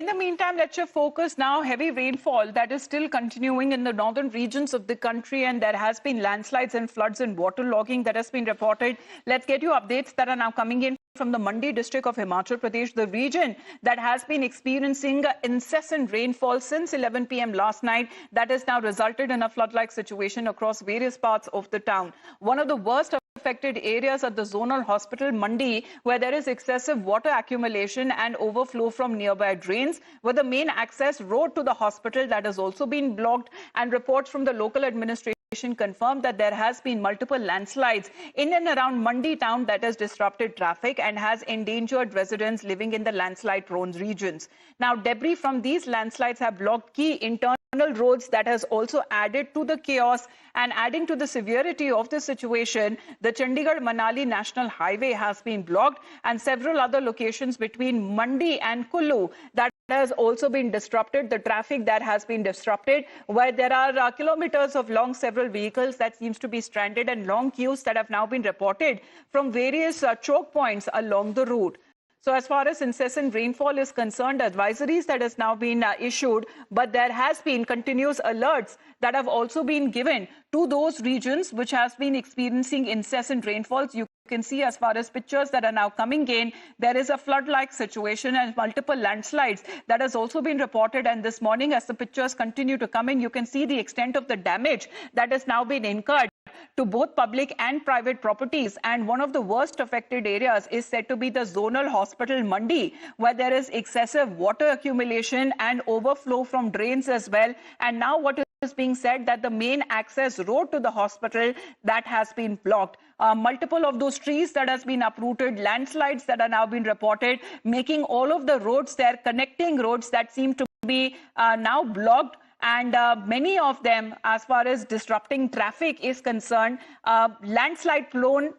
the meantime, let's shift focus now. Heavy rainfall that is still continuing in the northern regions of the country, and there has been landslides and floods and waterlogging that has been reported. Let's get you updates that are now coming in from the Mandi district of Himachal Pradesh, the region that has been experiencing incessant rainfall since 11 p.m. last night. That has now resulted in a flood-like situation across various parts of the town. One of the worst affected areas at the zonal hospital Mandi, where there is excessive water accumulation and overflow from nearby drains, with the main access road to the hospital that has also been blocked, and reports from the local administration confirmed that there has been multiple landslides in and around Mandi town that has disrupted traffic and has endangered residents living in the landslide-prone regions. Now, debris from these landslides have blocked key internal roads that has also added to the chaos, and adding to the severity of the situation, the Chandigarh-Manali National Highway has been blocked, and several other locations between Mandi and Kullu that has also been disrupted. The traffic that has been disrupted, where there are kilometers of long several vehicles that seems to be stranded, and long queues that have now been reported from various choke points along the route. So as far as incessant rainfall is concerned, advisories that has now been issued, but there has been continuous alerts that have also been given to those regions which has been experiencing incessant rainfalls. You can see, as far as pictures that are now coming in, there is a flood-like situation and multiple landslides that has also been reported. And this morning, as the pictures continue to come in, you can see the extent of the damage that has now been incurred to both public and private properties. And one of the worst affected areas is said to be the zonal hospital Mandi, where there is excessive water accumulation and overflow from drains as well. And now what is being said that the main access road to the hospital that has been blocked. Multiple of those trees that has been uprooted, landslides that are now being reported, making all of the roads there, connecting roads that seem to be now blocked. And many of them, as far as disrupting traffic is concerned, landslide-prone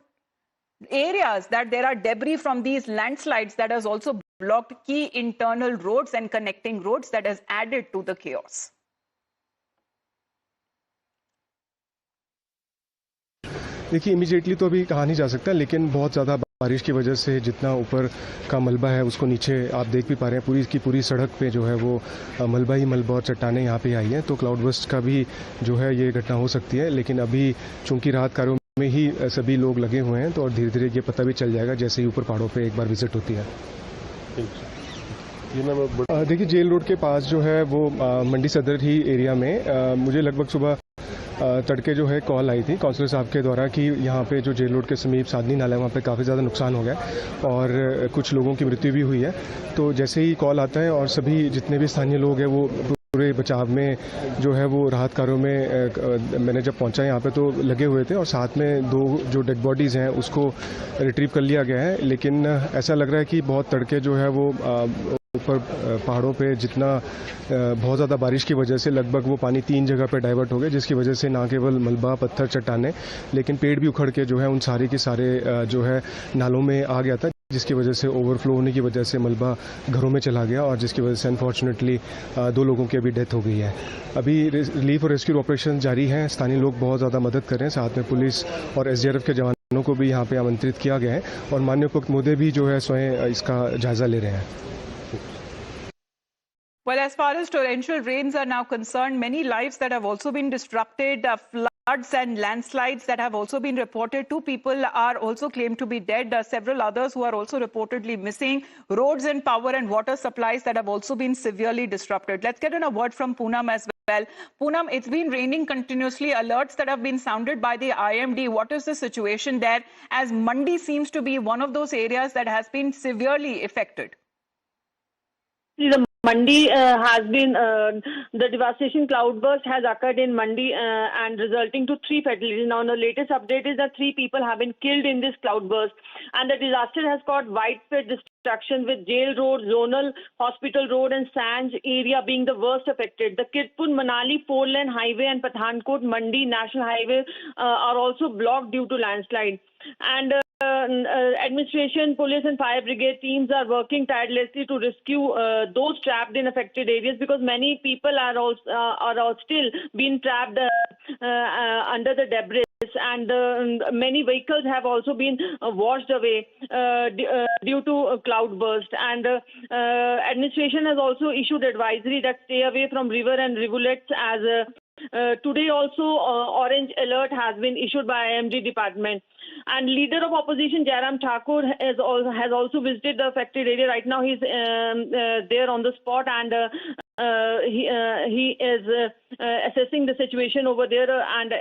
areas, that there are debris from these landslides that has also blocked key internal roads and connecting roads that has added to the chaos. देखिए, immediately तो अभी कहा नहीं जा सकता, लेकिन बहुत ज़्यादा बारिश की वजह से जितना ऊपर का मलबा है उसको नीचे आप देख भी पा रहे हैं। पूरी की पूरी सड़क पे जो है वो मलबा ही मलबा और चट्टानें यहाँ पे आई हैं। तो क्लाउड बर्स्ट का भी जो है ये घटना हो सकती है, लेकिन अभी चूंकि राहत कार्यों में ही सभी लोग लगे हुए हैं, तो और धीरे धीरे ये पता भी चल जाएगा जैसे ही ऊपर पहाड़ों पर एक बार विजिट होती है। देखिए, जेल रोड के पास जो है वो मंडी सदर ही एरिया में मुझे लगभग सुबह तड़के जो है कॉल आई थी काउंसलर साहब के द्वारा कि यहाँ पे जो जेल रोड के समीप साधनी नाला है वहाँ पे काफ़ी ज़्यादा नुकसान हो गया और कुछ लोगों की मृत्यु भी हुई है। तो जैसे ही कॉल आता है और सभी जितने भी स्थानीय लोग हैं वो पूरे बचाव में जो है वो राहत कार्यों में मैंने जब पहुँचा यहाँ पे तो लगे हुए थे और साथ में 2 जो डेड बॉडीज़ हैं उसको रिट्रीव कर लिया गया है। लेकिन ऐसा लग रहा है कि बहुत तड़के जो है वो ऊपर पहाड़ों पे जितना बहुत ज़्यादा बारिश की वजह से लगभग वो पानी 3 जगह पे डाइवर्ट हो गया, जिसकी वजह से ना केवल मलबा, पत्थर, चट्टाने, लेकिन पेड़ भी उखड़ के जो है उन सारे के सारे जो है नालों में आ गया था, जिसकी वजह से ओवरफ्लो होने की वजह से मलबा घरों में चला गया और जिसकी वजह से अनफॉर्चुनेटली 2 लोगों की अभी डेथ हो गई है। अभी रिलीफ और रेस्क्यू ऑपरेशन जारी हैं। स्थानीय लोग बहुत ज़्यादा मदद कर रहे हैं, साथ में पुलिस और SDRF के जवानों को भी यहाँ पे आमंत्रित किया गया है और माननीय उपायुक्त महोदय भी जो है स्वयं इसका जायजा ले रहे हैं। Well, as far as torrential rains are now concerned, many lives that have also been disrupted, floods and landslides that have also been reported. 2 people are also claimed to be dead. Several others who are also reportedly missing. Roads and power and water supplies that have also been severely disrupted. Let's get a word from Poonam as well. Poonam, it's been raining continuously. Alerts that have been sounded by the IMD. What is the situation there, as Mandi seems to be one of those areas that has been severely affected? Mandi has been, the devastation cloudburst has occurred in Mandi and resulting to 3 fatalities. Now, the latest update is that 3 people have been killed in this cloudburst, and the disaster has caused widespread destruction, with Jail Road, Zonal Hospital Road and Sanj area being the worst affected. The Kirtpur-Manali 4-lane highway and Pathankot-Mandi National Highway are also blocked due to landslide. And administration, police and fire brigade teams are working tirelessly to rescue those trapped in affected areas, because many people are still being trapped under the debris. and many vehicles have also been washed away due to cloudburst. And administration has also issued advisory that stay away from river and rivulets as today also orange alert has been issued by IMD department. And leader of opposition Jairam Thakur has also visited the affected area. Right now he's there on the spot, and he is assessing the situation over there. And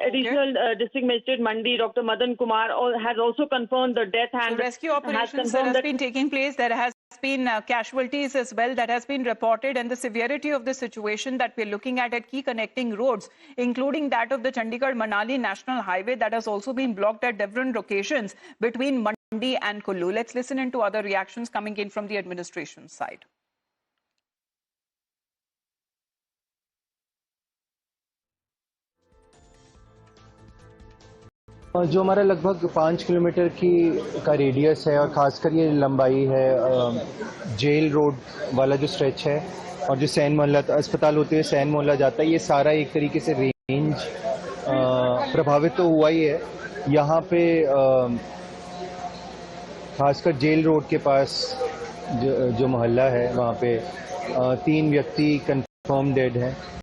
additional district magistrate Mandi, Dr. Madan Kumar, has also confirmed the death. And so rescue operations that has been taking place. There has been casualties as well that has been reported, and the severity of the situation that we're looking at key connecting roads, including that of the Chandigarh-Manali National Highway, that has also been blocked at different locations between Mandi and Kullu. Let's listen into other reactions coming in from the administration side. जो हमारा लगभग 5 kilometre का radius है, और ख़ासकर ये लंबाई है जेल रोड वाला जो स्ट्रेच है, और जो सैन मोहल्ला अस्पताल होते हुए सैन मोहल्ला जाता है, ये सारा एक तरीके से रेंज प्रभावित तो हुआ ही है। यहाँ पे ख़ासकर जेल रोड के पास जो मोहल्ला है, वहाँ पे 3 व्यक्ति कंफर्म डेड हैं।